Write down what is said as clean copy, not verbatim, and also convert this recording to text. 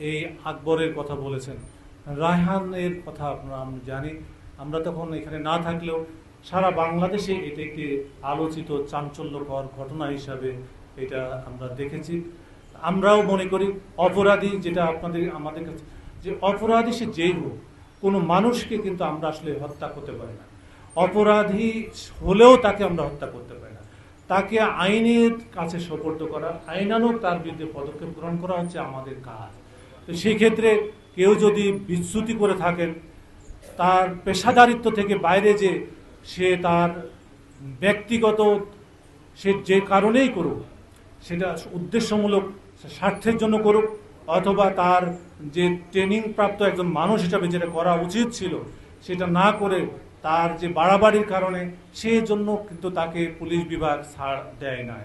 এই আকবরের কথা বলেছেন, রায়হানের কথা আমরা জানি। আমরা তখন এখানে না থাকলেও সারা বাংলাদেশে এটা একটি আলোচিত চাঞ্চল্যকর ঘটনা হিসাবে এটা আমরা দেখেছি। আমরাও মনে করি অপরাধী, যেটা আমাদের কাছে, যে অপরাধী সে যেই হোক, কোনো মানুষকে কিন্তু আমরা আসলে হত্যা করতে পারি না। অপরাধী হলেও তাকে আমরা হত্যা করতে পারি না। তাকে আইনের কাছে সোপর্দ করা, আইনানুগ তার বিরুদ্ধে পদক্ষেপ গ্রহণ করা হচ্ছে আমাদের কাজ। তো সেই ক্ষেত্রে কেউ যদি বিচ্যুতি করে থাকেন, তার পেশাদারিত্ব থেকে বাইরে যে সে তার ব্যক্তিগত, সে যে কারণেই করুক, সেটা উদ্দেশ্যমূলক স্বার্থের জন্য করুক, অথবা তার যে ট্রেনিং প্রাপ্ত একজন মানুষ হিসাবে যেটা করা উচিত ছিল সেটা না করে তার যে বাড়াবাড়ির কারণে, সেই জন্য কিন্তু তাকে পুলিশ বিভাগ ছাড় দেয় না।